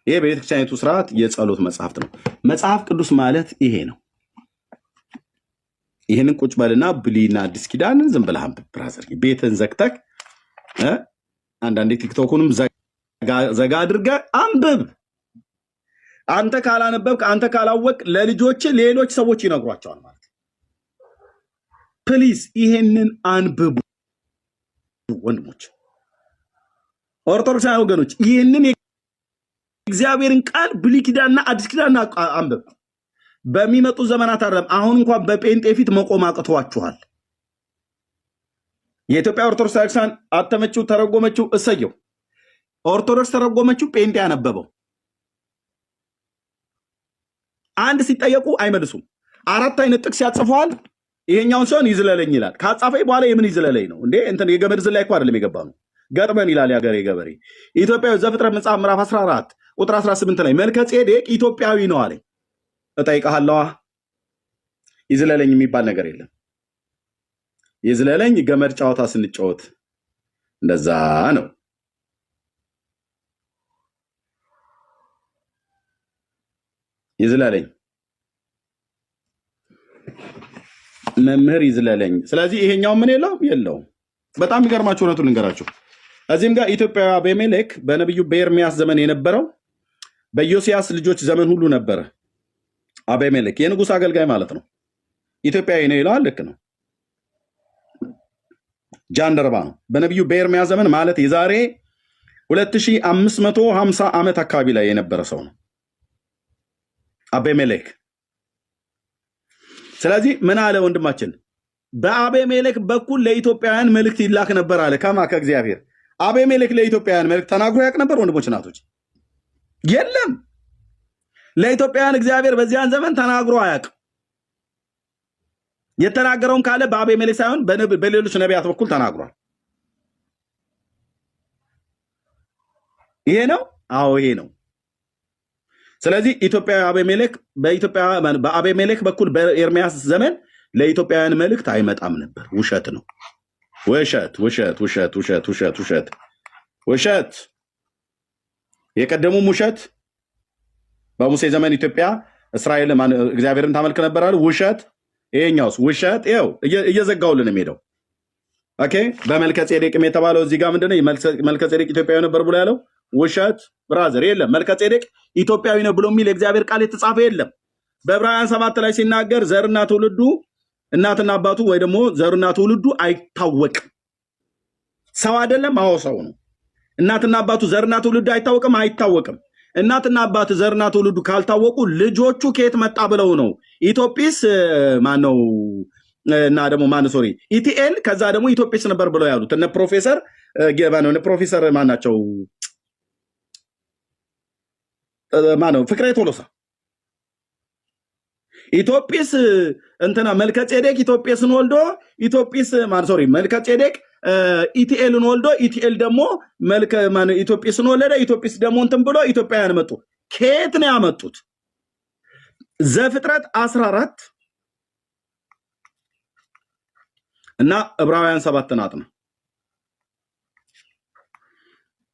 ይሄ በቤተክርስቲያኒቱ ስርዓት የጸሎት መጽሐፍት ነው። መጽሐፍ ቅዱስ ማለት ይሄ ነው። ይሄንን ቁጭ በልና ብሉይና አዲስ ኪዳንን ዝም ብለህ አንብብ ብራዘር። ቤትን ዘግተህ አንዳንዴ ቲክቶኩንም ዘጋ አድርገህ አንብብ። አንተ ካላነበብክ አንተ ካላወቅ ለልጆች ሌሎች ሰዎች ይነግሯቸዋል ማለት ነው። ፕሊዝ ይሄንን አንብቡ ወንድሞች፣ ኦርቶዶክሳውያን ወገኖች፣ ይህንን እግዚአብሔርን ቃል ብሉይ ኪዳንና አዲስ ኪዳን አንብብ። በሚመጡ ዘመናት አይደለም አሁን እንኳን በጴንጤ ፊት መቆም አቅቷችኋል። የኢትዮጵያ ኦርቶዶክስ ቤተክርስቲያን አተመችው፣ ተረጎመችው፣ እሰየው። ኦርቶዶክስ ተረጎመችው፣ ጴንጤ ያነበበው አንድ ሲጠየቁ አይመልሱም። አራት አይነት ጥቅስ ያጽፈዋል። ይሄኛውን ሰውን ይዝለለኝ ይላል። ካጻፈኝ በኋላ የምን ይዝለለኝ ነው እንዴ? እንትን የገመድ ዝላይ እኮ አይደለም የገባ ነው። ገርመን ይላል ያገሬ ገበሬ። ኢትዮጵያዊ ዘፍጥረት መጽሐፍ ምዕራፍ 14 ቁጥር 18 ላይ መልከ ጼዴቅ ኢትዮጵያዊ ነው አለኝ። እጠይቅሃለዋ፣ ይዝለለኝ የሚባል ነገር የለም። ይዝለለኝ ገመድ ጨዋታ ስንጫወት እንደዛ ነው። ይዝለለኝ መምህር ይዝለለኝ። ስለዚህ ይሄኛው ምን የለውም። በጣም የሚገርማችሁ እውነቱን ልንገራችሁ። እዚህም ጋር ኢትዮጵያዊ አቤሜሌክ በነቢዩ በኤርሚያስ ዘመን የነበረው በዮሲያስ ልጆች ዘመን ሁሉ ነበረ። አቤሜሌክ የንጉሥ አገልጋይ ማለት ነው። ኢትዮጵያዊ ነው ይለዋል። ልክ ነው። ጃንደረባ ነው። በነቢዩ በኤርሚያስ ዘመን ማለት የዛሬ 2550 ዓመት አካባቢ ላይ የነበረ ሰው ነው አቤሜሌክ። ስለዚህ ምን አለ ወንድማችን? በአቤሜሌክ በኩል ለኢትዮጵያውያን መልእክት ይላክ ነበር አለ። ከእግዚአብሔር አቤሜሌክ ለኢትዮጵያውያን መልእክት ተናግሮ ያውቅ ነበር? ወንድሞች እናቶች፣ የለም። ለኢትዮጵያውያን እግዚአብሔር በዚያን ዘመን ተናግሮ አያውቅም። የተናገረውን ካለ በአቤሜሌክ ሳይሆን በሌሎች ነቢያት በኩል ተናግሯል። ይሄ ነው። አዎ ይሄ ነው። ስለዚህ ኢትዮጵያዊ አቤሜሌክ በአቤሜሌክ በኩል በኤርሚያስ ዘመን ለኢትዮጵያውያን መልእክት አይመጣም ነበር። ውሸት ነው። ውሸት ውሸት ውሸት ውሸት ውሸት ውሸት ውሸት። የቀደሙም ውሸት። በሙሴ ዘመን ኢትዮጵያ እስራኤል እግዚአብሔርን ታመልክ ነበር አሉ። ውሸት። ይሄኛውስ ውሸት። ይኸው እየዘጋውልን የሚሄደው ኦኬ። በመልከ ጼዴቅም የተባለው እዚህ ጋር ምንድነው? መልከ ጼዴቅ ኢትዮጵያዊ ነበር ብሎ ያለው ውሸት ብራዘር። የለም መልከ ጼዴቅ ኢትዮጵያዊ ነው ብሎ የሚል የእግዚአብሔር ቃል የተጻፈ የለም። በዕብራውያን 7 ላይ ሲናገር ዘርና ትውልዱ እናትና አባቱ ወይ ደግሞ ዘርና ትውልዱ አይታወቅም። ሰው አይደለም። አዎ ሰው ነው። እናትና አባቱ ዘርና ትውልዱ አይታወቅም። እናትና አባት ዘርና ትውልዱ ካልታወቁ ልጆቹ ከየት መጣ ብለው ነው ኢትዮጲስ ማነው እና ደግሞ ሶሪ ኢቲኤል ከዛ ደግሞ ኢትዮጲስ ነበር ብለው ያሉት እነ ፕሮፌሰር ማናቸው ፍቅሬ ቶሎሳ። ኢትዮጲስ እንትና መልከ ጼዴቅ ኢትዮጲስን ወልዶ መልከ ጼዴቅ ኢቲኤልን ወልዶ ኢቲኤል ደግሞ ኢትዮጲስን ወለደ። ኢትዮጲስ ደግሞ እንትን ብሎ ኢትዮጵያውያን መጡ። ከየት ነው ያመጡት? ዘፍጥረት 14 እና ዕብራውያን 7 ናት ነው።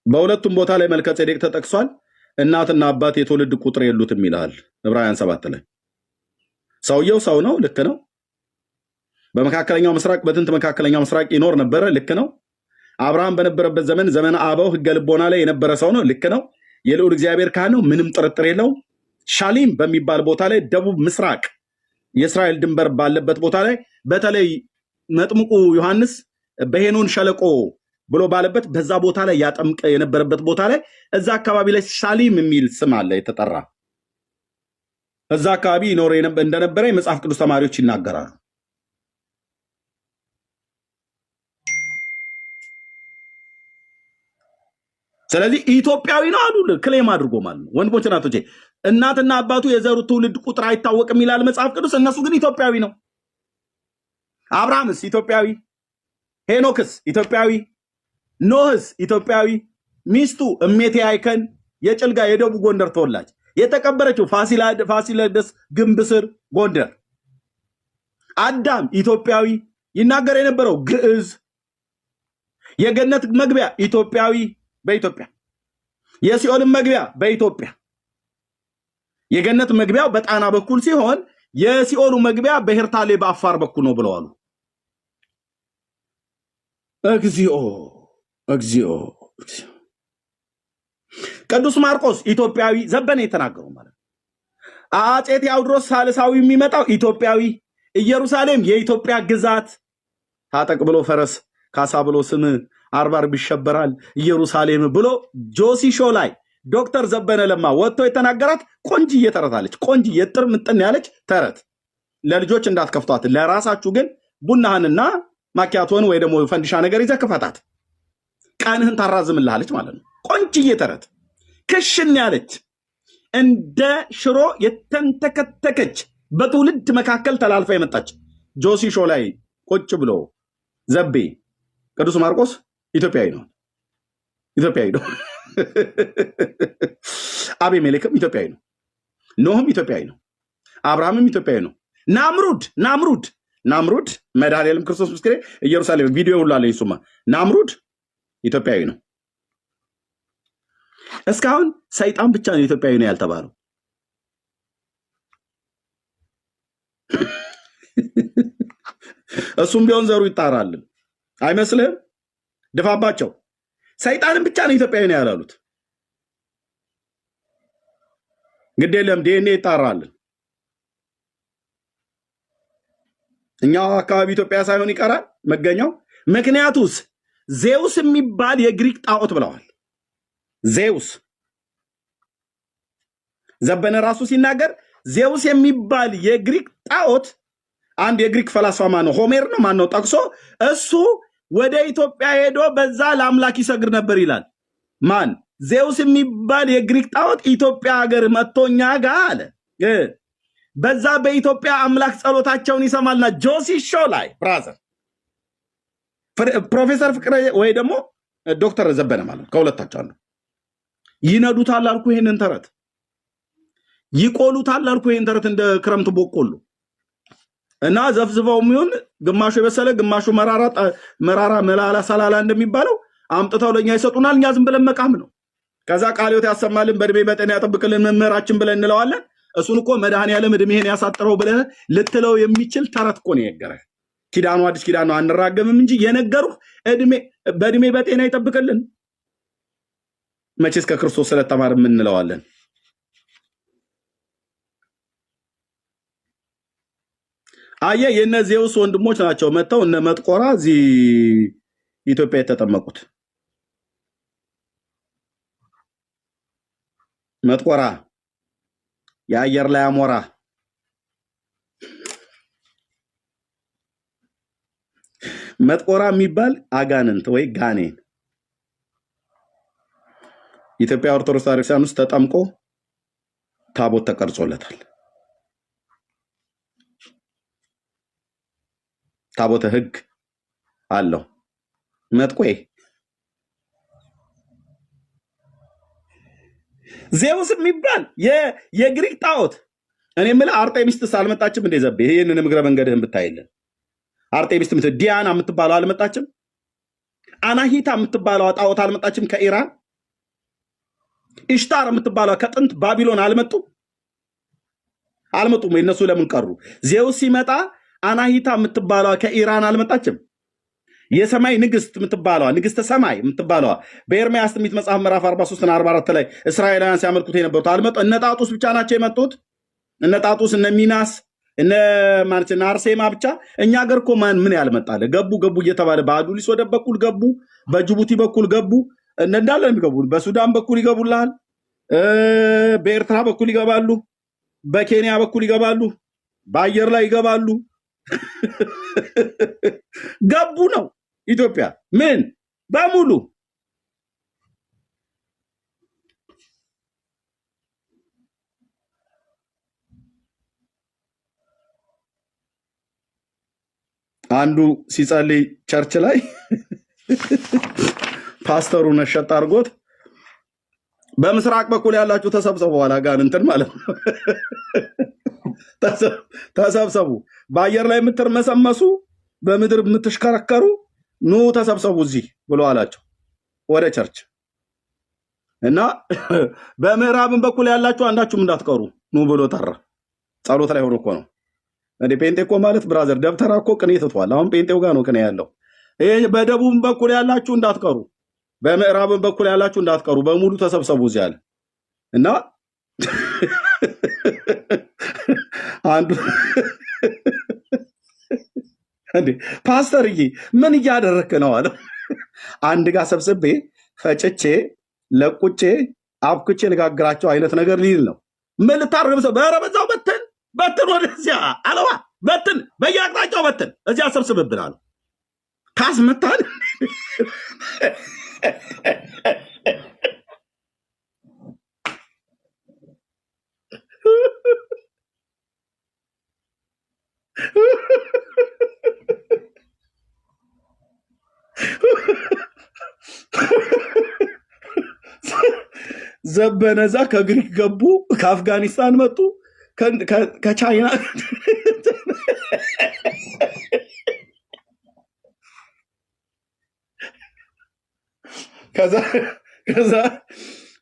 በሁለቱም ቦታ ላይ መልከ ጼዴቅ ተጠቅሷል። እናትና አባት የትውልድ ቁጥር የሉትም ይላል ዕብራውያን 7 ላይ። ሰውየው ሰው ነው። ልክ ነው። በመካከለኛው ምስራቅ በጥንት መካከለኛው ምስራቅ ይኖር ነበረ። ልክ ነው። አብርሃም በነበረበት ዘመን አበው ሕገ ልቦና ላይ የነበረ ሰው ነው። ልክ ነው። የልዑል እግዚአብሔር ካህን ነው። ምንም ጥርጥር የለው። ሻሊም በሚባል ቦታ ላይ ደቡብ ምስራቅ የእስራኤል ድንበር ባለበት ቦታ ላይ በተለይ መጥምቁ ዮሐንስ በሄኖን ሸለቆ ብሎ ባለበት በዛ ቦታ ላይ ያጠምቅ የነበረበት ቦታ ላይ እዛ አካባቢ ላይ ሻሊም የሚል ስም አለ የተጠራ። እዛ አካባቢ ይኖር እንደነበረ የመጽሐፍ ቅዱስ ተማሪዎች ይናገራሉ። ስለዚህ ኢትዮጵያዊ ነው አሉ ክሌም አድርጎ ማለት ነው። ወንድሞች እናቶቼ፣ እናትና አባቱ የዘሩ ትውልድ ቁጥር አይታወቅም ይላል መጽሐፍ ቅዱስ። እነሱ ግን ኢትዮጵያዊ ነው። አብርሃምስ ኢትዮጵያዊ፣ ሄኖክስ ኢትዮጵያዊ፣ ኖህስ ኢትዮጵያዊ፣ ሚስቱ እሜቴ አይከን የጭልጋ የደቡብ ጎንደር ተወላጅ የተቀበረችው ፋሲለደስ ግንብ ስር ጎንደር። አዳም ኢትዮጵያዊ፣ ይናገር የነበረው ግዕዝ፣ የገነት መግቢያ ኢትዮጵያዊ በኢትዮጵያ። የሲኦልን መግቢያ በኢትዮጵያ የገነት መግቢያው በጣና በኩል ሲሆን የሲኦሉ መግቢያ በኤርታሌ በአፋር በኩል ነው ብለዋል። እግዚኦ እግዚኦ። ቅዱስ ማርቆስ ኢትዮጵያዊ ዘበነ የተናገሩ ማለት አፄ ቴዎድሮስ ሳልሳዊ የሚመጣው ኢትዮጵያዊ፣ ኢየሩሳሌም የኢትዮጵያ ግዛት፣ ታጠቅ ብሎ ፈረስ ካሳ ብሎ ስም አርባርብ ይሸበራል ኢየሩሳሌም ብሎ ጆሲ ሾው ላይ ዶክተር ዘበነ ለማ ወጥቶ የተናገራት ቆንጅዬ ተረታለች። ቆንጅዬ ጥር ምጥን ያለች ተረት ለልጆች እንዳትከፍቷት፣ ለራሳችሁ ግን ቡናህንና ማኪያቶን ወይ ደግሞ ፈንዲሻ ነገር ይዘህ ክፈታት፣ ቀንህን ታራዝምልሃለች ማለት ነው። ቆንጅዬ ተረት ክሽን ያለች እንደ ሽሮ የተንተከተከች በትውልድ መካከል ተላልፋ የመጣች ጆሲ ሾው ላይ ቁጭ ብሎ ዘቤ ቅዱስ ማርቆስ ኢትዮጵያዊ ነው። ኢትዮጵያዊ ነው። አቤሜሌክም ኢትዮጵያዊ ነው። ኖህም ኢትዮጵያዊ ነው። አብርሃምም ኢትዮጵያዊ ነው። ናምሩድ መድኃኔዓለም ክርስቶስ ምስክሬ ኢየሩሳሌም ቪዲዮ ሁሉ አለ። ይሱማ ናምሩድ ኢትዮጵያዊ ነው። እስካሁን ሰይጣን ብቻ ነው ኢትዮጵያዊ ነው ያልተባለው። እሱም ቢሆን ዘሩ ይጣራል አይመስልህም? ድፋባቸው። ሰይጣንን ብቻ ነው ኢትዮጵያዊ ነው ያላሉት። ግድ የለም ዲኤንኤ ይጣራልን። እኛው አካባቢ ኢትዮጵያ ሳይሆን ይቀራል መገኛው። ምክንያቱስ ዜውስ የሚባል የግሪክ ጣዖት ብለዋል። ዜውስ ዘበነ ራሱ ሲናገር ዜውስ የሚባል የግሪክ ጣዖት አንድ የግሪክ ፈላስፋ ማነው ሆሜር ነው ማነው ጠቅሶ እሱ ወደ ኢትዮጵያ ሄዶ በዛ ለአምላክ ይሰግድ ነበር ይላል። ማን? ዜውስ የሚባል የግሪክ ጣዖት ኢትዮጵያ ሀገር መጥቶኛ ጋር አለ። በዛ በኢትዮጵያ አምላክ ጸሎታቸውን ይሰማልና ጆሲ ሾው ላይ ብራዘር ፕሮፌሰር ፍቅረ ወይ ደግሞ ዶክተር ዘበነ ማለት ከሁለታቸው አንዱ ይነዱታል አልኩ። ይሄንን ተረት ይቆሉታል አልኩ። ይሄን ተረት እንደ ክረምት ቦቆሉ እና ዘፍዝፈው የሚሆን ግማሹ የበሰለ ግማሹ መራራ መላላ ሰላላ እንደሚባለው አምጥተው ለኛ ይሰጡናል። እኛ ዝም ብለን መቃም ነው። ከዛ ቃልዮት ያሰማልን በእድሜ በጤና ያጠብቅልን መምህራችን ብለን እንለዋለን። እሱን እኮ መድኃኔዓለም እድሜህን ያሳጥረው ብለህ ልትለው የሚችል ተረት እኮ ነው የነገረህ። ኪዳኑ አዲስ ኪዳኑ አንራገምም እንጂ የነገሩህ በእድሜ በጤና ይጠብቅልን። መቼስ ከክርስቶስ ስለተማር እንለዋለን። አየ የነ ዜውስ ወንድሞች ናቸው መተው እነ መጥቆራ እዚህ ኢትዮጵያ የተጠመቁት። መጥቆራ የአየር ላይ አሞራ መጥቆራ የሚባል አጋንንት ወይ ጋኔን ኢትዮጵያ ኦርቶዶክስ ቤተክርስቲያን ውስጥ ተጠምቆ ታቦት ተቀርጾለታል። ታቦተ ሕግ አለው። መጥቆይ ዜውስ የሚባል የግሪክ ጣዖት። እኔ የምልህ አርጤሚስጥስ አልመጣችም እንደ ዘቤ? ይሄንን እግረ መንገድህን ብታይልን አርጤሚስጥ ዲያና የምትባለው አልመጣችም? አናሂታ የምትባለው ጣዖት አልመጣችም ከኢራን? ኢሽታር የምትባለው ከጥንት ባቢሎን አልመጡም? እነሱ ለምን ቀሩ? ዜውስ ሲመጣ አናሂታ የምትባለው ከኢራን አልመጣችም? የሰማይ ንግስት የምትባለዋ ንግስተ ሰማይ የምትባለዋ በኤርምያስ ትንቢት መጽሐፍ ምዕራፍ 43 እና 44 ላይ እስራኤላውያን ሲያመልኩት የነበሩት አልመጡ? እነ ጣጡስ ብቻ ናቸው የመጡት? እነ ጣጡስ እነ ሚናስ እነ ማንቸና አርሴማ ብቻ? እኛ ሀገር እኮ ምን ያልመጣለ? ገቡ እየተባለ በአዱሊስ ወደብ በኩል ገቡ፣ በጅቡቲ በኩል ገቡ፣ እንዳለ የሚገቡ በሱዳን በኩል ይገቡልሃል፣ በኤርትራ በኩል ይገባሉ፣ በኬንያ በኩል ይገባሉ፣ በአየር ላይ ይገባሉ። ገቡ ነው ኢትዮጵያ ምን በሙሉ አንዱ ሲጸልይ ቸርች ላይ ፓስተሩ ነሸጥ አድርጎት በምስራቅ በኩል ያላችሁ ተሰብሰበዋል። አጋንንትን ማለት ነው። ተሰብሰቡ፣ በአየር ላይ የምትርመሰመሱ በምድር የምትሽከረከሩ ኑ ተሰብሰቡ እዚህ ብሎ አላቸው ወደ ቸርች። እና በምዕራብን በኩል ያላችሁ አንዳችሁም እንዳትቀሩ ኑ ብሎ ጠራ። ጸሎት ላይ ሆኖ እኮ ነው እንዴ። ጴንጤ እኮ ማለት ብራዘር ደብተራ እኮ ቅኔ ትቷል። አሁን ጴንጤው ጋር ነው ቅኔ ያለው። ይሄ በደቡብ በኩል ያላችሁ እንዳትቀሩ፣ በምዕራብን በኩል ያላችሁ እንዳትቀሩ፣ በሙሉ ተሰብሰቡ እዚህ አለ እና አንዱ እንዴ ፓስተርዬ ምን እያደረክ ነው አለ። አንድ ጋር ሰብስቤ ፈጭቼ ለቁጬ አብኩቼ ልጋግራቸው አይነት ነገር ሊል ነው። ምን ልታረም ሰው በረበዛው በትን በትን ወደዚያ አለዋ በትን በየአቅጣጫው በትን እዚያ ሰብስብብን አለ። ካስመታን ዘበነዛ ከግሪክ ገቡ፣ ከአፍጋኒስታን መጡ፣ ከቻይና ከዛ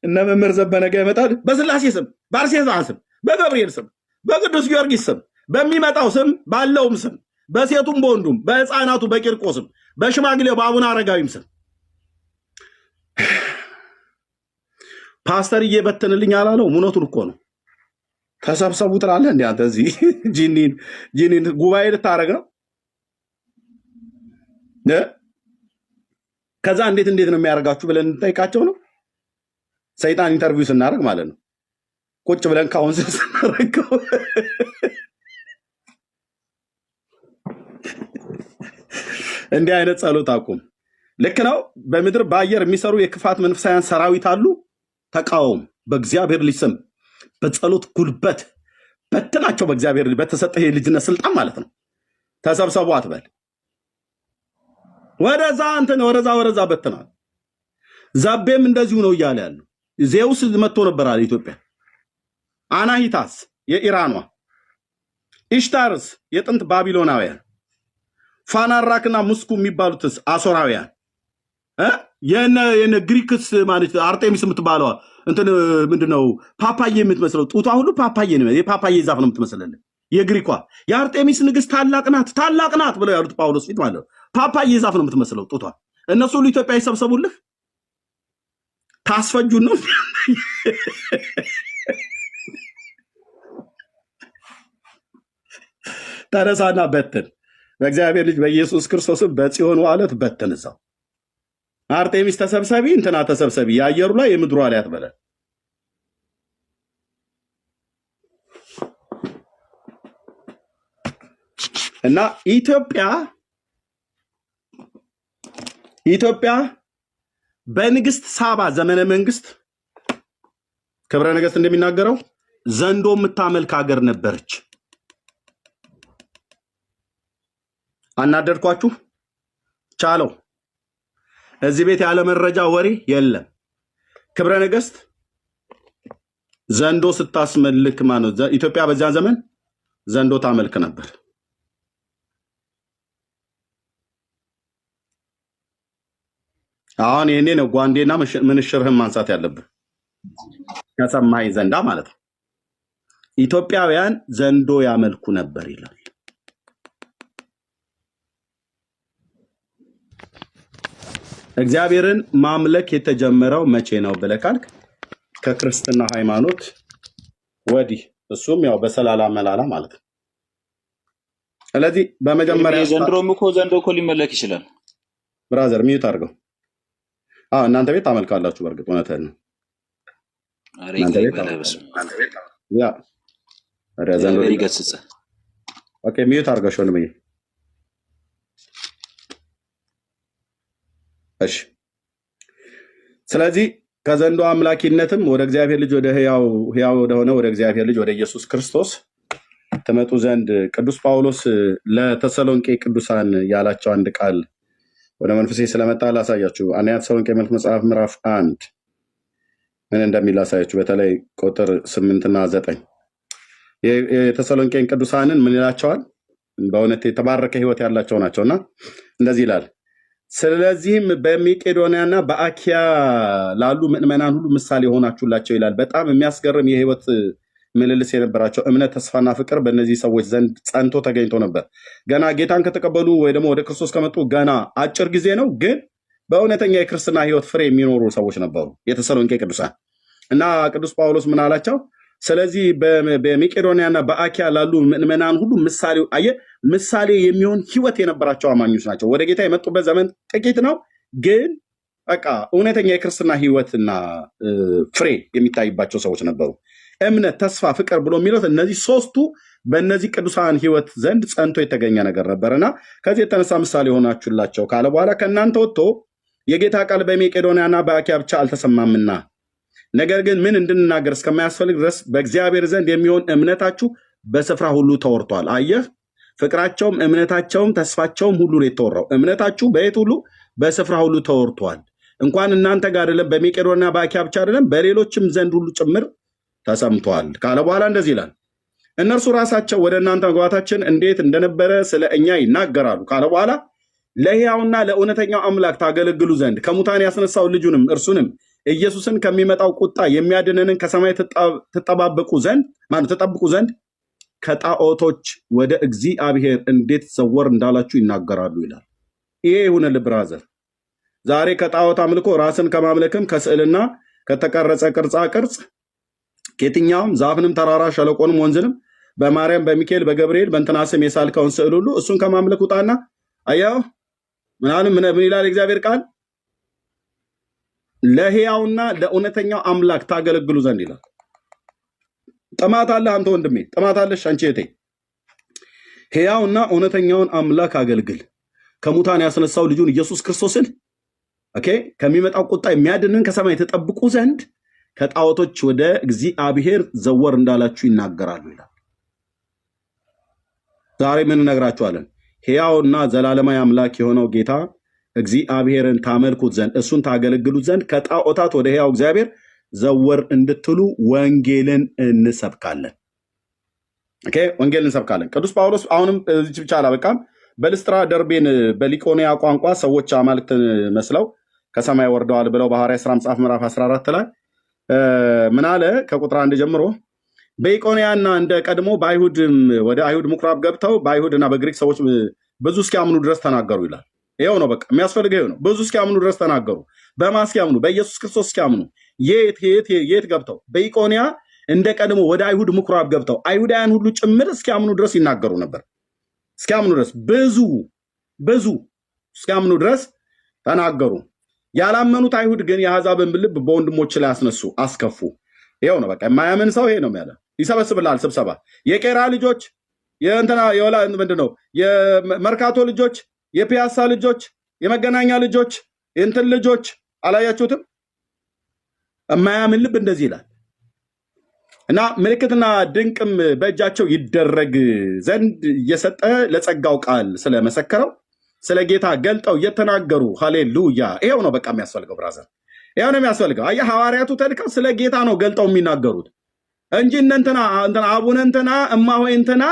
እነ መምህር ዘበነ ጋ ይመጣል። በስላሴ ስም፣ በአርሴማ ስም፣ በገብርኤል ስም፣ በቅዱስ ጊዮርጊስ ስም፣ በሚመጣው ስም፣ ባለውም ስም፣ በሴቱም በወንዱም፣ በሕፃናቱ በቂርቆስም፣ በሽማግሌው በአቡነ አረጋዊም ስም ፓስተር እየበትንልኝ አላለው። እውነቱን እኮ ነው። ተሰብሰቡ ትላለህ እንዲ አንተ እዚህ ጂኒን ጉባኤ ልታረግ ነው። ከዛ እንዴት ነው የሚያደርጋችሁ ብለን እንጠይቃቸው ነው። ሰይጣን ኢንተርቪው ስናደርግ ማለት ነው። ቁጭ ብለን ካውንስል ስናደርገው እንዲህ አይነት ጸሎት አቁም። ልክ ነው። በምድር በአየር የሚሰሩ የክፋት መንፈሳውያን ሰራዊት አሉ። ተቃወም። በእግዚአብሔር ልጅ ስም በጸሎት ጉልበት በትናቸው። በእግዚአብሔር ልጅ በተሰጠህ የልጅነት ስልጣን ማለት ነው። ተሰብሰቡ አትበል። ወደዛ እንትን ወደዛ በትናል። ዛቤም እንደዚሁ ነው እያለ ያለው። ዜውስ መጥቶ ነበር አለ ኢትዮጵያ። አናሂታስ የኢራኗ፣ ኢሽታርስ የጥንት ባቢሎናውያን፣ ፋናራክና ሙስኩ የሚባሉትስ አሶራውያን፣ የነ ግሪክስ ማለት አርጤሚስ የምትባለዋ እንትን ምንድነው ፓፓዬ የምትመስለው ጡቷ ሁሉ ፓፓዬ ነው። የፓፓዬ ዛፍ ነው የምትመስለልን። የግሪኳ የአርጤሚስ ንግስት ታላቅ ናት ብለው ያሉት ጳውሎስ ፊት ማለት ነው። ፓፓዬ ዛፍ ነው የምትመስለው ጡቷ። እነሱ ሁሉ ኢትዮጵያ ይሰብሰቡልህ፣ ታስፈጁን ነው። ተነሳና በትን። በእግዚአብሔር ልጅ በኢየሱስ ክርስቶስም በጽዮን ዋለት በትን። እዛው አርጤሚስ ተሰብሰቢ፣ እንትና ተሰብሰቢ፣ የአየሩ ላይ የምድሩ ላይ አትበለ። እና ኢትዮጵያ በንግስት ሳባ ዘመነ መንግስት ክብረ ነገስት እንደሚናገረው ዘንዶ የምታመልክ ሀገር ነበረች። አናደርኳችሁ ቻለው። እዚህ ቤት ያለ መረጃ ወሬ የለም። ክብረ ነገስት ዘንዶ ስታስመልክ ማለት ኢትዮጵያ በዚያ ዘመን ዘንዶ ታመልክ ነበር። አሁን ይሄኔ ነው ጓንዴና ምንሽርህን ማንሳት ያለብህ ከሰማይ ዘንዳ ማለት ነው። ኢትዮጵያውያን ዘንዶ ያመልኩ ነበር ይላል። እግዚአብሔርን ማምለክ የተጀመረው መቼ ነው ብለህ ካልክ ከክርስትና ሃይማኖት ወዲህ፣ እሱም ያው በሰላላ መላላ ማለት ነው። ስለዚህ በመጀመሪያ ዘንድሮም እኮ ዘንዶ እኮ ሊመለክ ይችላል። ብራዘር ሚዩት አድርገው። እናንተ ቤት ታመልካላችሁ። በእርግጥ እውነትህን ነው። እናንተ ቤት ያ ዘንዶ ይገስጽ። ኦኬ ሚዩት አድርገው ሾልምዬ። እሺ ስለዚህ ከዘንዶ አምላኪነትም ወደ እግዚአብሔር ልጅ ወደ ሕያው ወደሆነ ወደ እግዚአብሔር ልጅ ወደ ኢየሱስ ክርስቶስ ትመጡ ዘንድ ቅዱስ ጳውሎስ ለተሰሎንቄ ቅዱሳን ያላቸው አንድ ቃል ወደ መንፈሴ ስለመጣ ላሳያችሁ። አንደኛ ተሰሎንቄ መልእክት መጽሐፍ ምዕራፍ 1 ምን እንደሚል ላሳያችሁ። በተለይ ቁጥር 8 እና 9 የተሰሎንቄን ቅዱሳንን ምን ይላቸዋል? በእውነት የተባረከ ሕይወት ያላቸው ናቸውና እንደዚህ ይላል። ስለዚህም በመቄዶንያና በአኪያ ላሉ ምዕመናን ሁሉ ምሳሌ ሆናችሁላቸው ይላል። በጣም የሚያስገርም የህይወት ምልልስ የነበራቸው እምነት፣ ተስፋና ፍቅር በእነዚህ ሰዎች ዘንድ ጸንቶ ተገኝቶ ነበር። ገና ጌታን ከተቀበሉ ወይ ደግሞ ወደ ክርስቶስ ከመጡ ገና አጭር ጊዜ ነው፣ ግን በእውነተኛ የክርስትና ህይወት ፍሬ የሚኖሩ ሰዎች ነበሩ የተሰሎንቄ ቅዱሳን። እና ቅዱስ ጳውሎስ ምን አላቸው? ስለዚህ በመቄዶንያና በአኪያ ላሉ ምዕመናን ሁሉ ምሳሌ የሚሆን ህይወት የነበራቸው አማኞች ናቸው። ወደ ጌታ የመጡበት ዘመን ጥቂት ነው፣ ግን በቃ እውነተኛ የክርስትና ህይወትና ፍሬ የሚታይባቸው ሰዎች ነበሩ። እምነት፣ ተስፋ፣ ፍቅር ብሎ የሚሉት እነዚህ ሶስቱ በእነዚህ ቅዱሳን ህይወት ዘንድ ጸንቶ የተገኘ ነገር ነበርና ከዚህ የተነሳ ምሳሌ ሆናችሁላቸው ካለ በኋላ ከእናንተ ወጥቶ የጌታ ቃል በመቄዶንያና በአኪያ ብቻ አልተሰማምና ነገር ግን ምን እንድንናገር እስከማያስፈልግ ድረስ በእግዚአብሔር ዘንድ የሚሆን እምነታችሁ በስፍራ ሁሉ ተወርቷል። አየህ፣ ፍቅራቸውም እምነታቸውም ተስፋቸውም ሁሉ ነው የተወራው። እምነታችሁ በየት ሁሉ? በስፍራ ሁሉ ተወርቷል። እንኳን እናንተ ጋር አይደለም፣ በመቄዶንያና በአኪያ ብቻ አይደለም፣ በሌሎችም ዘንድ ሁሉ ጭምር ተሰምቷል ካለ በኋላ እንደዚህ ይላል። እነርሱ ራሳቸው ወደ እናንተ መግባታችን እንዴት እንደነበረ ስለ እኛ ይናገራሉ ካለ በኋላ ለሕያውና ለእውነተኛው አምላክ ታገለግሉ ዘንድ ከሙታን ያስነሳው ልጁንም እርሱንም ኢየሱስን ከሚመጣው ቁጣ የሚያድነንን ከሰማይ ትጠብቁ ዘንድ ከጣዖቶች ወደ እግዚአብሔር እንዴት ዘወር እንዳላችሁ ይናገራሉ ይላል። ይሄ ይሁንልህ ብራዘር። ዛሬ ከጣዖት አምልኮ ራስን ከማምለክም ከስዕልና ከተቀረጸ ቅርጻ ቅርጽ ከየትኛውም ዛፍንም ተራራ ሸለቆንም ወንዝንም በማርያም በሚካኤል በገብርኤል በእንትና ስም የሳልከውን ስዕል ሁሉ እሱን ከማምለክ ውጣና አያው ምን ይላል እግዚአብሔር ቃል? ለሕያውና ለእውነተኛው አምላክ ታገለግሉ ዘንድ ይላል። ጥማት አለህ አንተ ወንድሜ፣ ጥማት አለሽ አንቺ እህቴ። ሕያውና እውነተኛውን አምላክ አገልግል። ከሙታን ያስነሳው ልጁን ኢየሱስ ክርስቶስን ከሚመጣው ቁጣ የሚያድንን ከሰማይ ተጠብቁ ዘንድ ከጣዖቶች ወደ እግዚአብሔር ዘወር እንዳላችሁ ይናገራሉ ይላል። ዛሬ ምን እነግራችኋለን? ሕያውና ዘላለማዊ አምላክ የሆነው ጌታ እግዚአብሔርን ታመልኩት ዘንድ እሱን ታገለግሉት ዘንድ ከጣዖታት ወደ ሕያው እግዚአብሔር ዘወር እንድትሉ ወንጌልን እንሰብካለን። ወንጌልን እንሰብካለን። ቅዱስ ጳውሎስ አሁንም እዚህ ብቻ አላበቃም። በልስጥራ ደርቤን በሊቆንያ ቋንቋ ሰዎች አማልክትን መስለው ከሰማይ ወርደዋል ብለው በሐዋርያት ሥራ መጽሐፍ ምዕራፍ 14 ላይ ምን አለ? ከቁጥር 1 ጀምሮ በኢቆንያና እንደ ቀድሞ ወደ አይሁድ ምኩራብ ገብተው በአይሁድና በግሪክ ሰዎች ብዙ እስኪያምኑ ድረስ ተናገሩ ይላል። ይኸው ነው በቃ የሚያስፈልገው ይኸው ነው። ብዙ እስኪያምኑ ድረስ ተናገሩ። በማን እስኪያምኑ? በኢየሱስ ክርስቶስ እስኪያምኑ። የት ገብተው? በኢቆንያ እንደ ቀድሞ ወደ አይሁድ ምኩራብ ገብተው አይሁዳውያን ሁሉ ጭምር እስኪያምኑ ድረስ ይናገሩ ነበር። እስኪያምኑ ድረስ ብዙ እስኪያምኑ ድረስ ተናገሩ። ያላመኑት አይሁድ ግን የአሕዛብን ልብ በወንድሞች ላይ አስከፉ። ይኸው ነው በቃ የማያምን ሰው ይሄ ነው የሚያለ ይሰበስብልሃል ስብሰባ። የቄራ ልጆች ምንድነው የመርካቶ ልጆች፣ የፒያሳ ልጆች፣ የመገናኛ ልጆች፣ የእንትን ልጆች አላያችሁትም? የማያምን ልብ እንደዚህ ይላል። እና ምልክትና ድንቅም በእጃቸው ይደረግ ዘንድ እየሰጠ ለጸጋው ቃል ስለመሰከረው ስለ ጌታ ገልጠው እየተናገሩ ሃሌሉያ። ይሄው ነው በቃ የሚያስፈልገው ብራዘር፣ ይሄው ነው የሚያስፈልገው። አየህ ሐዋርያቱ ተልከው ስለ ጌታ ነው ገልጠው የሚናገሩት እንጂ እንትና አቡነ እንትና እማሆይ እንትና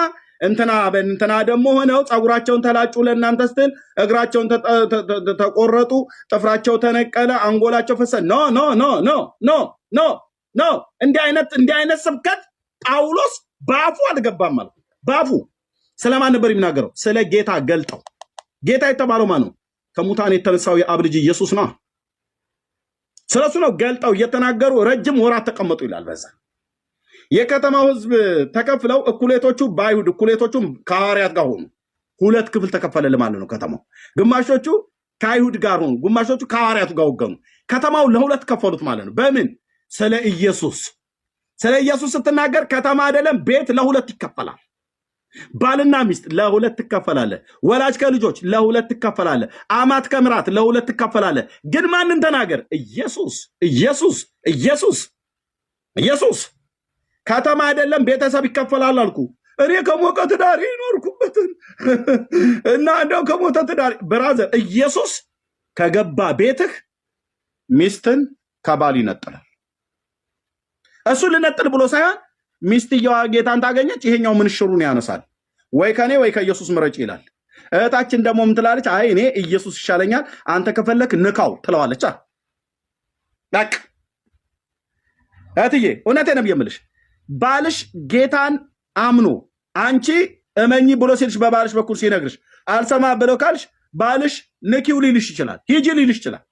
ደግሞ ሆነው ፀጉራቸውን ተላጩ ለእናንተ ስትል እግራቸውን ተቆረጡ፣ ጥፍራቸው ተነቀለ፣ አንጎላቸው ፈሰ። ኖ ኖ ኖ ኖ ኖ ኖ ኖ። እንዲህ አይነት ስብከት ጳውሎስ በአፉ አልገባም ማለት ነው። በአፉ ስለማን ነበር የሚናገረው? ስለ ጌታ ገልጠው። ጌታ የተባለው ማን ነው? ከሙታን የተነሳው የአብ ልጅ ኢየሱስ ነው። ስለሱ ነው ገልጠው እየተናገሩ ረጅም ወራት ተቀመጡ ይላል። በዛ የከተማው ህዝብ ተከፍለው እኩሌቶቹ በአይሁድ እኩሌቶቹም ከሐዋርያት ጋር ሆኑ። ሁለት ክፍል ተከፈለ ማለት ነው ከተማው። ግማሾቹ ከአይሁድ ጋር ሆኑ፣ ግማሾቹ ከሐዋርያቱ ጋር ወገኑ። ከተማው ለሁለት ከፈሉት ማለት ነው። በምን? ስለ ኢየሱስ ስትናገር ከተማ አይደለም ቤት ለሁለት ይከፈላል። ባልና ሚስት ለሁለት ትከፈላለ። ወላጅ ከልጆች ለሁለት ትከፈላለ። አማት ከምራት ለሁለት ትከፈላለ። ግን ማንን ተናገር? ኢየሱስ። ከተማ አይደለም ቤተሰብ ይከፈላል አልኩ። እኔ ከሞቀ ትዳር ይኖርኩበትን እና እንደው ከሞተ ትዳር ብራዘር፣ ኢየሱስ ከገባ ቤትህ ሚስትን ከባል ይነጥላል። እሱ ልነጥል ብሎ ሳይሆን ሚስትየዋ ጌታን ታገኘች፣ ይሄኛው ምንሽሩን ያነሳል። ወይ ከኔ ወይ ከኢየሱስ ምረጭ ይላል። እህታችን ደግሞ ምን ትላለች? አይ እኔ ኢየሱስ ይሻለኛል፣ አንተ ከፈለክ ንካው ትለዋለች። በቃ እህትዬ እውነቴን ነው የምልሽ፣ ባልሽ ጌታን አምኖ አንቺ እመኚ ብሎ ሲልሽ በባልሽ በኩል ሲነግርሽ አልሰማ ብለው ካልሽ ባልሽ ንኪው ሊልሽ ይችላል፣ ሂጂ ሊልሽ ይችላል።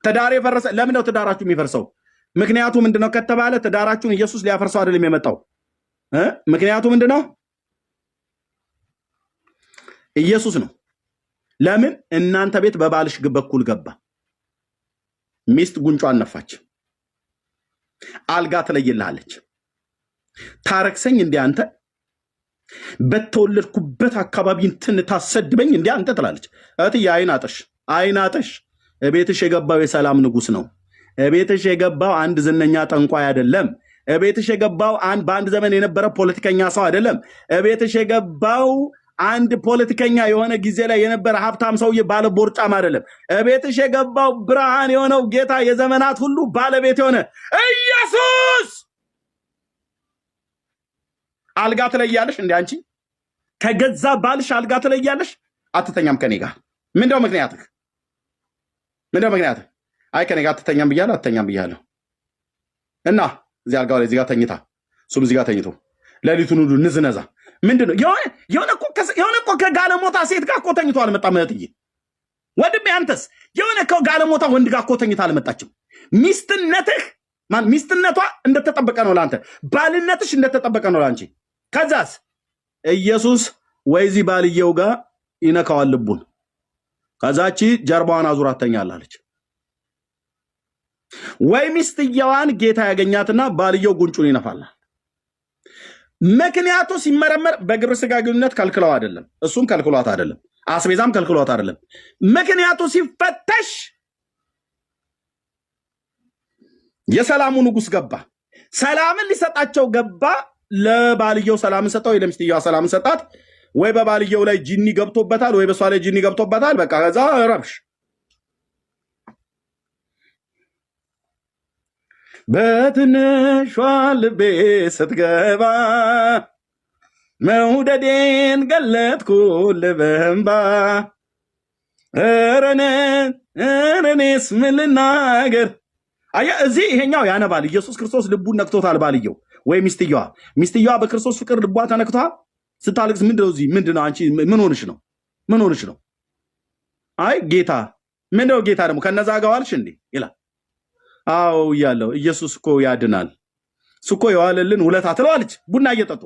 ትዳር የፈረሰ ለምን ነው ትዳራችሁ የሚፈርሰው? ምክንያቱ ምንድነው ከተባለ ትዳራችሁን ኢየሱስ ሊያፈርሰው አይደለም የመጣው። ምክንያቱ ምንድነው? ኢየሱስ ነው። ለምን እናንተ ቤት በባልሽ በኩል ገባ። ሚስት ጉንጯን ነፋች፣ አልጋ ትለይልሃለች። ታረክሰኝ እንዴ አንተ በተወለድኩበት አካባቢ እንትን ታሰድበኝ እንዴ አንተ ትላለች። እህትዬ አይናጠሽ እቤትሽ የገባው የሰላም ንጉስ ነው። እቤትሽ የገባው አንድ ዝነኛ ጠንቋይ አይደለም። እቤትሽ የገባው በአንድ ዘመን የነበረ ፖለቲከኛ ሰው አይደለም። እቤትሽ የገባው አንድ ፖለቲከኛ የሆነ ጊዜ ላይ የነበረ ሀብታም ሰውዬ ባለ ቦርጫም አይደለም። እቤትሽ የገባው ብርሃን የሆነው ጌታ የዘመናት ሁሉ ባለቤት የሆነ ኢየሱስ። አልጋ ትለያለሽ እንዴ አንቺ? ከገዛ ባልሽ አልጋ ትለያለሽ? አትተኛም ከኔ ጋር። ምንድነው ምክንያትህ? አይ ከኔ ጋር አትተኛም ብያለሁ፣ አትተኛም ብያለሁ እና እዚህ አልጋው ላይ እዚህ ጋር ተኝታ እሱም እዚህ ጋር ተኝቶ ሌሊቱን ሁሉ ንዝነዛ ምንድነው? የሆነ እኮ ከጋለሞታ ሴት ጋር እኮ ተኝቶ አልመጣም። እህትዬ ወንድሜ አንተስ የሆነ ከጋለሞታ ወንድ ጋር እኮ ተኝታ አልመጣችም። ሚስትነቷ እንደተጠበቀ ነው ለአንተ፣ ባልነትሽ እንደተጠበቀ ነው ለአንቺ። ከዛስ ኢየሱስ ወይዚህ ባልየው ጋር ይነካዋል ልቡን። ከዛቺ ጀርባዋን አዙራ ትተኛለች። ወይ ሚስትየዋን ጌታ ያገኛትና ባልየው ጉንጩን ይነፋላል። ምክንያቱ ሲመረመር በግብረ ስጋ ግንኙነት ከልክለው አይደለም፣ እሱም ከልክሏት አይደለም፣ አስቤዛም ከልክሏት አይደለም። ምክንያቱ ሲፈተሽ የሰላሙ ንጉስ ገባ። ሰላምን ሊሰጣቸው ገባ። ለባልየው ሰላምን ሰጠው፣ ወይ ለሚስትየዋ ሰላምን ሰጣት። ወይ በባልየው ላይ ጂኒ ገብቶበታል፣ ወይ በሷ ላይ ጂኒ ገብቶበታል። በቃ ከዛ ረብሽ በትንሿ ልቤ ስትገባ መውደዴን ገለጥኩልህ በእንባ። ኧረ እኔስ ምን ልናገር? አየህ እዚህ ይሄኛው ያነባል። ኢየሱስ ክርስቶስ ልቡን ነክቶታል ባልየው ወይ ሚስትየዋ በክርስቶስ ፍቅር ልቧ ተነክቷ ስታለቅስ ምንድነው እዚህ ምንድነው አንቺ ምን ሆንሽ ነው? አይ ጌታ ምንድነው? ጌታ ደግሞ ከነዛ ጋር ዋልሽ እንዴ ይላል። አዎ እያለው ኢየሱስ እኮ ያድናል፣ እሱ እኮ የዋለልን ውለታ ትለዋለች። ቡና እየጠጡ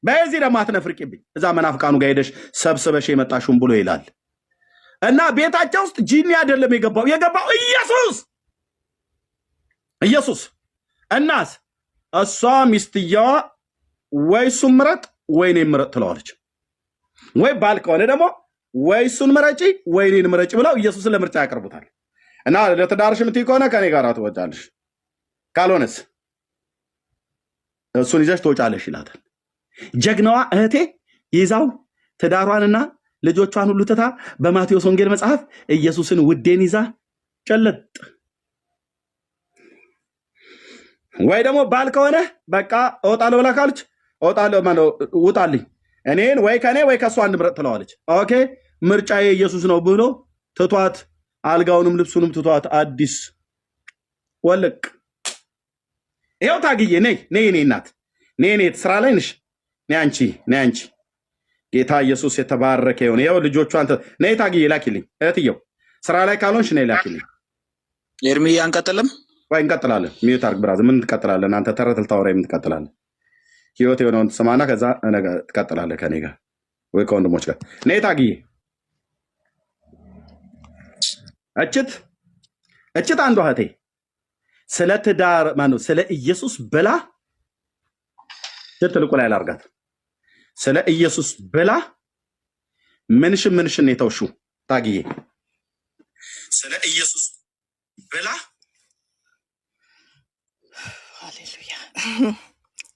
በዚህ ደግሞ አትነፍርቂብኝ፣ እዛ መናፍቃኑ ጋር ሄደሽ ሰብስበሽ የመጣሽውን ብሎ ይላል። እና ቤታቸው ውስጥ ጂኒ አይደለም የገባው ኢየሱስ። እናስ እሷ ሚስትየዋ ወይ እሱን ምረጥ ወይ እኔን ምረጥ ትለዋለች። ወይ ባል ከሆነ ደግሞ ወይ እሱን ምረጪ ወይ እኔን ምረጪ ብለው ኢየሱስን ለምርጫ ያቀርቡታል። እና ለትዳርሽ የምትይ ከሆነ ከኔ ጋር ትወጫለሽ፣ ካልሆነስ እሱን ይዘሽ ትወጫለሽ ይላታል። ጀግናዋ እህቴ ይዛው ትዳሯንና ልጆቿን ሁሉ ትታ በማቴዎስ ወንጌል መጽሐፍ ኢየሱስን ውዴን ይዛ ጨለጥ። ወይ ደግሞ ባል ከሆነ በቃ እወጣለሁ ብላ ካለች ውጣልኝ፣ እኔን ወይ ከኔ ወይ ከእሷ አንድ ምረጥ ትለዋለች። ኦኬ ምርጫዬ ኢየሱስ ነው ብሎ ትቷት አልጋውንም ልብሱንም ትቷት አዲስ ወለቅ። ይኸው ታግዬ ነይ እኔ እናት ነይ ስራ ላይ ነሽ። ነይ አንቺ ጌታ ኢየሱስ የተባረከ ይሁን። ይኸው ልጆቿን ነይ ታግዬ ላኪልኝ። እህትየው ስራ ላይ ካልሆንሽ ነይ ላኪልኝ። ኤርሚያ አንቀጥልም ወይ? እንቀጥላለን። ሚዩት አርግ ብራዝ። ምን ትቀጥላለን አንተ? ተረትል ታወራ ምን ትቀጥላለህ? ህይወት የሆነውን ትሰማና ከዛ ትቀጥላለህ ከኔ ጋር ወይ ከወንድሞች ጋር። ነይ ታግዬ እችት አንዷ እህቴ ስለ ትዳር ስለ ኢየሱስ ብላ ትልቁ ላይ ላርጋት። ስለ ኢየሱስ ብላ ምንሽን የተውሹ ታግዬ ስለ ኢየሱስ ብላ። ሃሌሉያ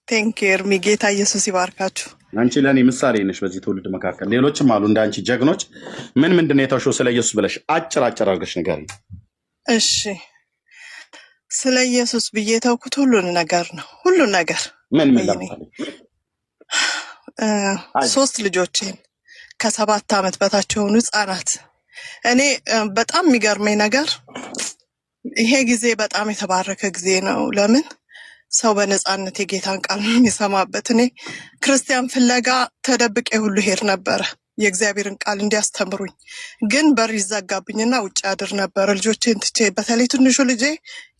ቴንክ ዩ ኤርሚ። ጌታ ኢየሱስ ይባርካችሁ። አንቺ ለኔ ምሳሌ ነሽ በዚህ ትውልድ መካከል። ሌሎችም አሉ እንዳንቺ ጀግኖች። ምንድን ነው የተውሹ ስለ ኢየሱስ ብለሽ አጭር አድርገሽ ንገሪኝ። እሺ ስለ ኢየሱስ ብዬ ተውኩት ሁሉን ነገር ነው። ሁሉን ነገር ምን 3 ልጆቼን ከ7 ዓመት በታች የሆኑ ህጻናት። እኔ በጣም የሚገርመኝ ነገር ይሄ ጊዜ በጣም የተባረከ ጊዜ ነው። ለምን ሰው በነፃነት የጌታን ቃል የሚሰማበት። እኔ ክርስቲያን ፍለጋ ተደብቄ ሁሉ ሄድ ነበረ የእግዚአብሔርን ቃል እንዲያስተምሩኝ፣ ግን በር ይዘጋብኝና ውጭ አድር ነበር ልጆቼን ትቼ። በተለይ ትንሹ ልጄ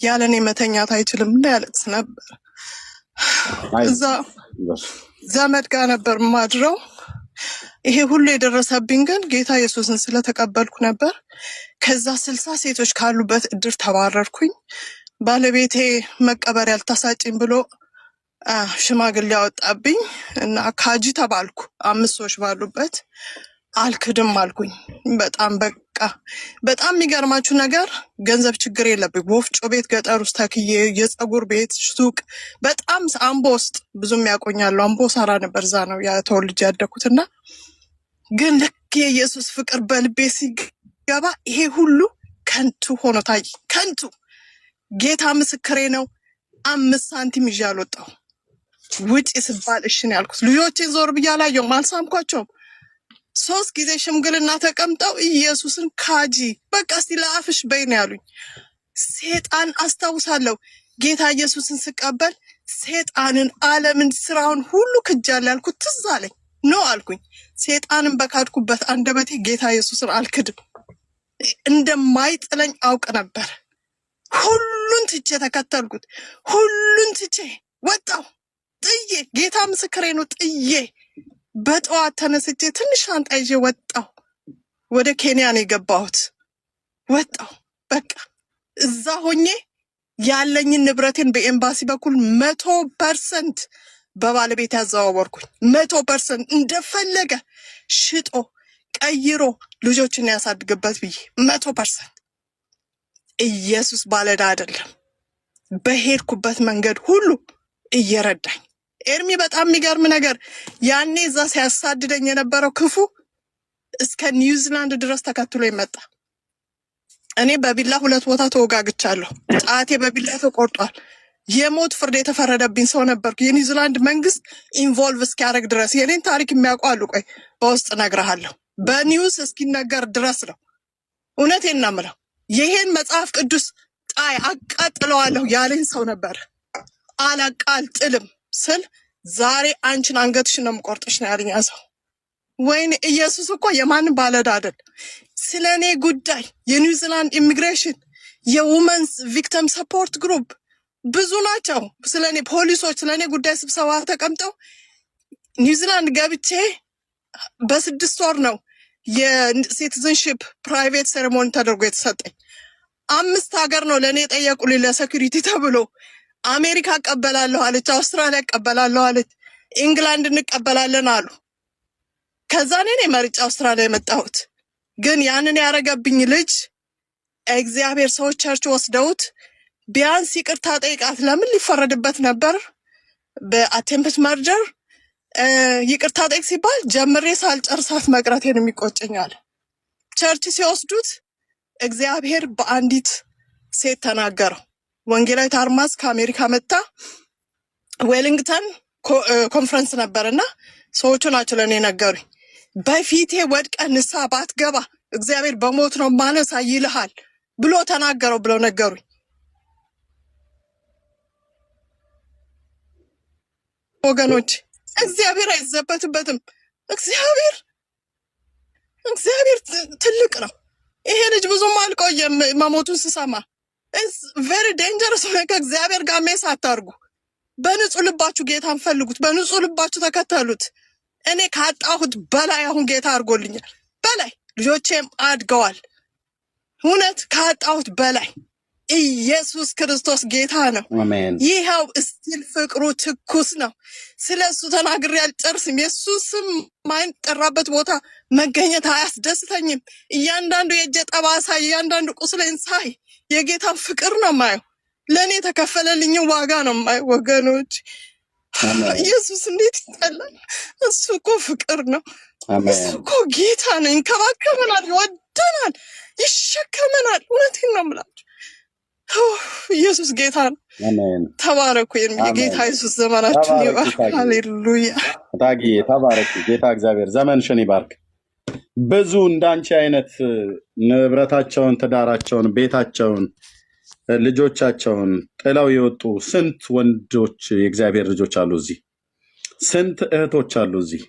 ያለኔ መተኛት አይችልም እና ያለቅስ ነበር። እዛ ዘመድ ጋር ነበር ማድረው። ይሄ ሁሉ የደረሰብኝ ግን ጌታ ኢየሱስን ስለተቀበልኩ ነበር። ከዛ 60 ሴቶች ካሉበት እድር ተባረርኩኝ። ባለቤቴ መቀበር ያልታሳጭኝ ብሎ ሽማግሌ ያወጣብኝ እና ካጂ ተባልኩ። 5 ሰዎች ባሉበት አልክድም አልኩኝ። በጣም የሚገርማችሁ ነገር ገንዘብ ችግር የለብኝ። ወፍጮ ቤት ገጠር ውስጥ ተክዬ የፀጉር ቤት ሱቅ በጣም አምቦ ውስጥ ብዙም ያቆኛሉ። አምቦ ሰራ ነበር። እዛ ነው ተወልጄ ያደኩትና ግን ልክ የኢየሱስ ፍቅር በልቤ ሲገባ ይሄ ሁሉ ከንቱ ሆኖ ታይ። ከንቱ ጌታ ምስክሬ ነው። 5 ሳንቲም ይዤ አልወጣሁም። ውጪ ስባል እሺ ነው ያልኩት። ልጆቼን ዞር ብዬ አላየሁም፣ አልሳምኳቸውም። 3 ጊዜ ሽምግልና ተቀምጠው ኢየሱስን ካጂ በቃ እስቲ ለአፍሽ በይ ነው ያሉኝ። ሴጣን አስታውሳለሁ ጌታ ኢየሱስን ስቀበል ሴጣንን፣ ዓለምን፣ ስራውን ሁሉ ክጃለሁ ያልኩት ትዝ አለኝ። ኖ አልኩኝ። ሴጣንን በካድኩበት አንደበቴ ጌታ ኢየሱስን አልክድም። እንደማይጥለኝ አውቅ ነበር። ሁሉን ትቼ ተከተልኩት። ሁሉን ትቼ ወጣሁ። ጥዬ ጌታ ምስክሬ ነው። ጥዬ በጠዋት ተነስቼ ትንሽ ሻንጣ ይዤ ወጣሁ። ወደ ኬንያ ነው የገባሁት። ወጣሁ በቃ እዛ ሆኜ ያለኝን ንብረቴን በኤምባሲ በኩል 100% በባለቤት ያዘዋወርኩኝ። 100% እንደፈለገ ሽጦ ቀይሮ ልጆችን ያሳድግበት ብዬ 100%። ኢየሱስ ባለዳ አይደለም። በሄድኩበት መንገድ ሁሉ እየረዳኝ። ኤርሚ በጣም የሚገርም ነገር ያኔ እዛ ሲያሳድደኝ የነበረው ክፉ እስከ ኒውዚላንድ ድረስ ተከትሎ ይመጣ። እኔ በቢላ 2 ቦታ ተወጋግቻለሁ። ጣቴ በቢላ ተቆርጧል። የሞት ፍርድ የተፈረደብኝ ሰው ነበርኩ። የኒውዚላንድ መንግስት ኢንቮልቭ እስኪያደርግ ድረስ የኔን ታሪክ የሚያውቁ አሉ። ቆይ በውስጥ እነግርሃለሁ። በኒውስ እስኪነገር ድረስ ነው። እውነቴን ነው የምለው። ይሄን መጽሐፍ ቅዱስ ጣይ አቃጥለዋለሁ ያለኝ ሰው ነበር። አላቃጥልም ስል ዛሬ አንቺን አንገትሽን ነው የምቆርጥሽ ነው ያለኝ ሰው። ወይኔ ኢየሱስ እኮ የማንም ባለዕዳ አይደል። ስለኔ ጉዳይ የኒውዚላንድ ኢሚግሬሽን፣ የውመንስ ቪክቲም ሰፖርት ግሩፕ ብዙ ናቸው። ስለኔ ፖሊሶች ስለኔ ጉዳይ ስብሰባ ተቀምጠው ኒውዚላንድ ገብቼ በ6 ወር ነው የሲቲዝንሺፕ ፕራይቬት ሴሬሞኒ ተደርጎ የተሰጠኝ። 5 ሀገር ነው ለኔ የጠየቁልኝ ለሴኩሪቲ ተብሎ። አሜሪካ እቀበላለሁ አለች፣ አውስትራሊያ እቀበላለሁ አለች፣ ኢንግላንድ እንቀበላለን አሉ። ከዛ እኔ መርጬ አውስትራሊያ የመጣሁት። ግን ያንን ያረገብኝ ልጅ እግዚአብሔር ሰዎች ቸርች ወስደውት ቢያንስ ይቅርታ ጠይቃት። ለምን ሊፈረድበት ነበር በአቴምፕት መርደር። ይቅርታ ጠይቅ ሲባል ጀምሬ ሳልጨርሳት መቅረቴን የሚቆጨኛል። ቸርች ሲወስዱት እግዚአብሔር በአንዲት ሴት ተናገረው። ወንጌላዊት አርማዝ ከአሜሪካ መጣ። ዌሊንግተን ኮንፈረንስ ነበርና ሰዎቹ ናቸው ለኔ ነገሩኝ። በፊቴ ወድቀ ንስሐ ባትገባ እግዚአብሔር በሞት ነው ማነሳ ይልሃል ብሎ ተናገረው ብለው ነገሩኝ። ወገኖች እግዚአብሔር አይዘበትበትም። እግዚአብሔር ትልቅ ነው። ይሄ ልጅ ብዙም አልቆየም መሞቱን ስሰማ። ቬሪ ዴንጀረስ ነው። ከእግዚአብሔር ጋር ሜስ አታርጉ። በንጹህ ልባችሁ ጌታን ፈልጉት። በንጹህ ልባችሁ ተከተሉት። እኔ ካጣሁት በላይ አሁን ጌታ አድርጎልኛል። በላይ ልጆቼም አድገዋል። እውነት ካጣሁት በላይ ኢየሱስ ክርስቶስ ጌታ ነው። አሜን። ይኸው እስቲል ፍቅሩ ትኩስ ነው። ስለሱ ተናግሬ አልጨርስም። የሱስም ማይጠራበት ቦታ መገኘት አያስደስተኝም። እያንዳንዱ የእጀ ጠባሳ፣ እያንዳንዱ ቁስሌን ሳይ የጌታን ፍቅር ነው ማየው። ለእኔ የተከፈለልኝ ዋጋ ነው ማየው። ወገኖች ኢየሱስ እንዴት ይጠላል! እሱ እኮ ፍቅር ነው። እሱ እኮ ጌታ ነው። ይንከባከበናል፣ ይወደናል፣ ይሸከመናል። እውነቴን ነው የምላችሁ። ኢየሱስ ጌታ ነው። አሜን። ተባረኩ። የጌታ ኢየሱስ ዘመናችሁን ይባርክ። ሃሌሉያ። ታጊ ተባረክ። ጌታ እግዚአብሔር ዘመንሽን ይባርክ። ብዙ እንዳንቺ አይነት ንብረታቸውን፣ ትዳራቸውን፣ ቤታቸውን፣ ልጆቻቸውን ጥለው የወጡ ስንት ወንዶች የእግዚአብሔር ልጆች አሉ እዚህ። ስንት እህቶች አሉ እዚህ።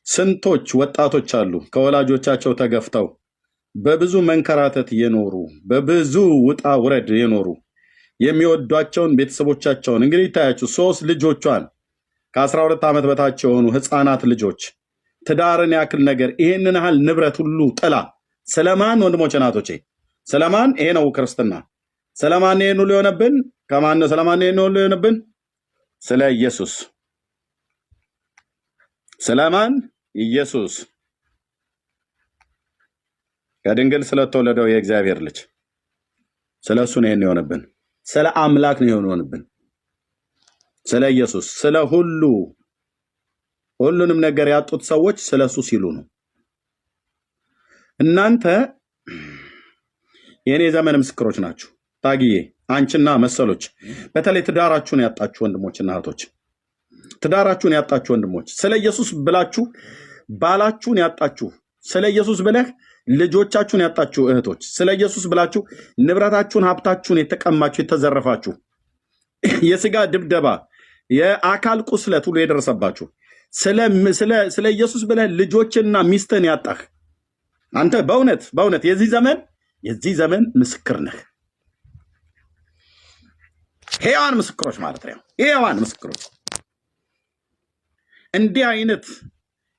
ስንቶች ወጣቶች አሉ ከወላጆቻቸው ተገፍተው በብዙ መንከራተት የኖሩ በብዙ ውጣ ውረድ የኖሩ የሚወዷቸውን ቤተሰቦቻቸውን እንግዲህ ይታያችሁ 3 ልጆቿን ከ12 ዓመት በታች የሆኑ ህፃናት ልጆች ትዳርን ያክል ነገር ይሄንን ያህል ንብረት ሁሉ ጥላ ስለማን ወንድሞች እናቶቼ ስለማን? ይሄ ነው ክርስትና። ስለማን ይሄን ሁሉ የሆነብን? ከማን ነው ስለማን ይሄን ሁሉ የሆነብን? ስለ ኢየሱስ። ስለማን? ኢየሱስ ከድንግል ስለተወለደው የእግዚአብሔር ልጅ ስለሱ ነው ይሄን የሆነብን። ስለ አምላክ ነው የሆነብን። ስለ ኢየሱስ ስለ ሁሉንም ነገር ያጡት ሰዎች ስለሱ ሲሉ ነው። እናንተ የኔ ዘመን ምስክሮች ናችሁ። ታጊዬ አንቺና መሰሎች በተለይ ትዳራችሁን ያጣችሁ ወንድሞችና እህቶች፣ ትዳራችሁን ያጣችሁ ወንድሞች፣ ስለ ኢየሱስ ብላችሁ ባላችሁን ያጣችሁ፣ ስለ ኢየሱስ ብለህ ልጆቻችሁን ያጣችሁ እህቶች፣ ስለ ኢየሱስ ብላችሁ ንብረታችሁን ሀብታችሁን የተቀማችሁ የተዘረፋችሁ፣ የስጋ ድብደባ የአካል ቁስለት ሁሉ የደረሰባችሁ ስለ ኢየሱስ ብለህ ልጆችና ሚስትን ያጣህ አንተ በእውነት የዚህ ዘመን ምስክር ነህ። ሕያዋን ምስክሮች ማለት ነው። ሕያዋን ምስክሮች።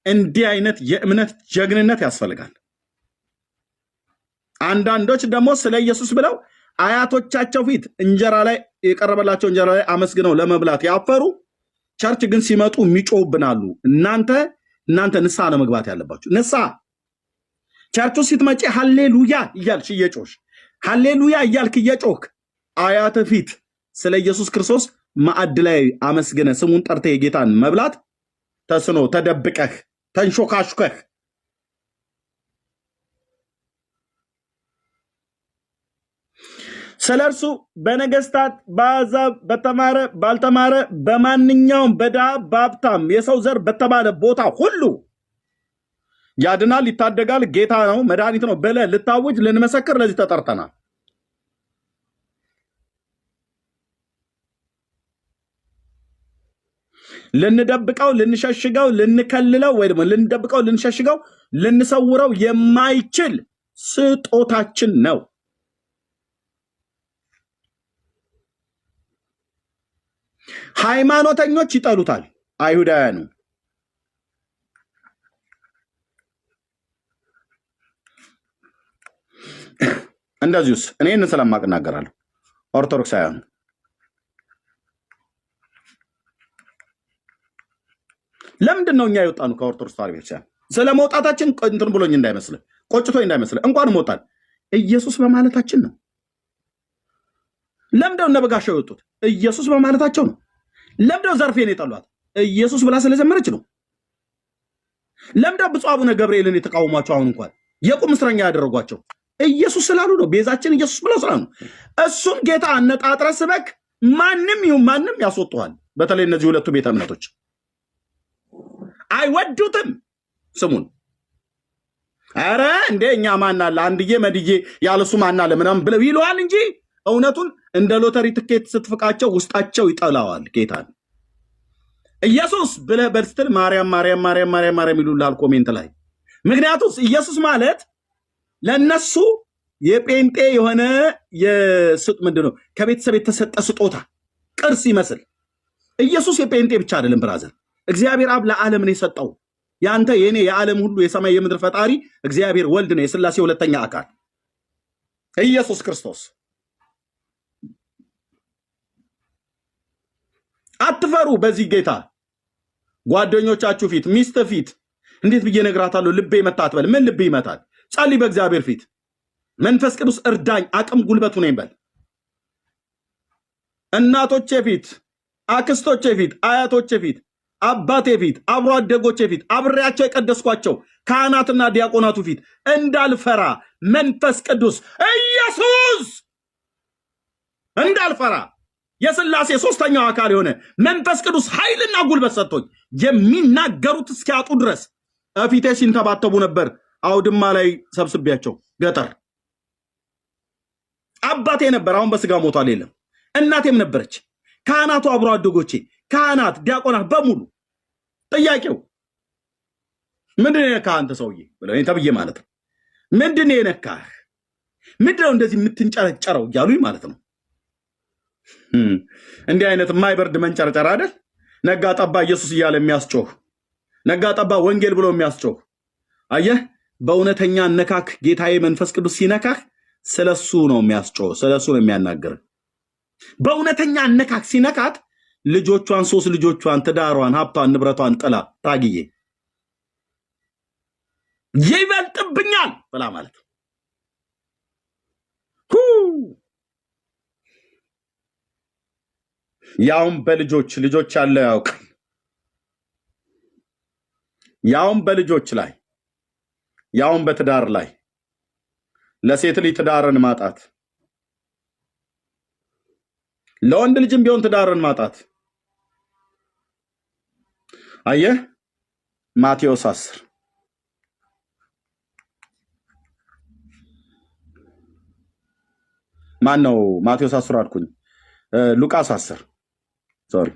እንዲህ አይነት የእምነት ጀግንነት ያስፈልጋል። አንዳንዶች ደግሞ ስለ ኢየሱስ ብለው አያቶቻቸው ፊት እንጀራ ላይ የቀረበላቸው እንጀራ ላይ አመስግነው ለመብላት ያፈሩ ቸርች ግን ሲመጡ የሚጮህብናሉ። እናንተ ንስሐ ነው መግባት ያለባችሁ። ንስሐ ቸርቹ ስትመጪ ሃሌሉያ እያልሽ እየጮሽ ሃሌሉያ እያልክ እየጮክ አያተ ፊት ስለ ኢየሱስ ክርስቶስ ማዕድ ላይ አመስግነ ስሙን ጠርተ የጌታን መብላት ተስኖ ተደብቀህ ተንሾካሽከህ ስለርሱ በነገስታት በአሕዛብ በተማረ ባልተማረ በማንኛውም በድሃ በሀብታም የሰው ዘር በተባለ ቦታ ሁሉ ያድናል፣ ይታደጋል፣ ጌታ ነው፣ መድኃኒት ነው ብለህ ልታውጅ ልንመሰክር ለዚህ ተጠርተናል። ልንደብቀው ልንሸሽገው ልንከልለው ወይ ደግሞ ልንደብቀው ልንሸሽገው ልንሰውረው የማይችል ስጦታችን ነው። ሃይማኖተኞች ይጠሉታል፣ አይሁዳውያኑ እንደዚሁስ እኔን ስለማቅ እናገራለሁ። ኦርቶዶክሳውያኑ ለምንድን ነው እኛ የወጣኑ ከኦርቶዶክስ ተዋሕዶ ቤተክርስቲያን? ስለ መውጣታችን እንትን ብሎኝ እንዳይመስልህ፣ ቆጭቶኝ እንዳይመስልህ። እንኳን መውጣት ኢየሱስ በማለታችን ነው። ለምንድነው እነ በጋሻው የወጡት? ኢየሱስ በማለታቸው ነው። ለምንድነው ዘርፌን የጠሏት? ኢየሱስ ብላ ስለዘመረች ነው። ለምንድነው ብፁዕ አቡነ ገብርኤልን የተቃወሟቸው? አሁን እንኳን የቁም እስረኛ ያደረጓቸው ኢየሱስ ስላሉ ነው። ቤዛችን ኢየሱስ ብለው ስላሉ ነው። እሱን ጌታ አነጣጥረ ስበክ ማንም ይሁን ማንም ያስወጡሃል። በተለይ እነዚህ ሁለቱ ቤተ እምነቶች አይወዱትም ስሙን። አረ እንደ እኛ ማናለ አንድዬ መድዬ ያለሱ ማናለ ምናምን ብለው ይለዋል እንጂ እውነቱን እንደ ሎተሪ ትኬት ስትፍቃቸው ውስጣቸው ይጠላዋል ጌታን። ኢየሱስ ብለህ በስትል ማርያም ማርያም ማርያም ማርያም ማርያም ይሉልሃል ኮሜንት ላይ። ምክንያቱም ኢየሱስ ማለት ለነሱ የጴንጤ የሆነ ምንድነው ከቤተሰብ የተሰጠ ስጦታ ቅርስ ይመስል። ኢየሱስ የጴንጤ ብቻ አይደለም ብራዘር። እግዚአብሔር አብ ለዓለም ነው የሰጠው። ያንተ የኔ የዓለም ሁሉ የሰማይ የምድር ፈጣሪ እግዚአብሔር ወልድ ነው፣ የሥላሴ ሁለተኛ አካል ኢየሱስ ክርስቶስ። አትፈሩ በዚህ ጌታ። ጓደኞቻችሁ ፊት፣ ሚስት ፊት እንዴት ብዬ ነግራታለሁ? ልቤ መታ አትበል። ምን ልቤ ይመታል? ጸልይ በእግዚአብሔር ፊት። መንፈስ ቅዱስ እርዳኝ፣ አቅም ጉልበቱ ነኝ በል። እናቶቼ ፊት፣ አክስቶቼ ፊት፣ አያቶቼ ፊት፣ አባቴ ፊት፣ አብሮ አደጎቼ ፊት፣ አብሬያቸው የቀደስኳቸው ካህናትና ዲያቆናቱ ፊት እንዳልፈራ መንፈስ ቅዱስ ኢየሱስ እንዳልፈራ የሥላሴ ሶስተኛው አካል የሆነ መንፈስ ቅዱስ ኃይልና ጉልበት ሰጥቶኝ የሚናገሩት እስኪያጡ ድረስ ፊቴ ሲንተባተቡ ነበር አውድማ ላይ ሰብስቤያቸው ገጠር አባቴ ነበር፣ አሁን በስጋ ሞቷል የለም። እናቴም ነበረች። ካህናቱ አብሮ አደጎቼ፣ ካህናት፣ ዲያቆናት በሙሉ ጥያቄው ምንድን ነው የነካህ አንተ ሰውዬ ብለው ተብዬ ማለት ነው። ምንድን ነው የነካህ? ምንድን ነው እንደዚህ የምትንጨረጨረው እያሉኝ ማለት ነው። እንዲህ አይነት የማይበርድ መንጨርጨር አይደል? ነጋ ጠባ ኢየሱስ እያለ የሚያስጮህ ነጋ ጠባ ወንጌል ብሎ የሚያስጮህ አየህ። በእውነተኛ ነካክ ጌታዬ መንፈስ ቅዱስ ሲነካህ ስለሱ ነው የሚያስጮህ፣ ስለሱ ነው የሚያናገር። በእውነተኛ ነካክ ሲነካት ልጆቿን፣ 3 ልጆቿን፣ ትዳሯን፣ ሀብቷን፣ ንብረቷን ጥላ ታግዬ ይበልጥብኛል ብላ ማለት ያውም ልጆች ያለ ያውቃል። ያውም በልጆች ላይ ያውም በትዳር ላይ ለሴት ልጅ ትዳርን ማጣት፣ ለወንድ ልጅም ቢሆን ትዳርን ማጣት። አየህ ማቴዎስ 10 ማን ነው? ማቴዎስ 10 አልኩኝ፣ ሉቃስ 10 ሶሪ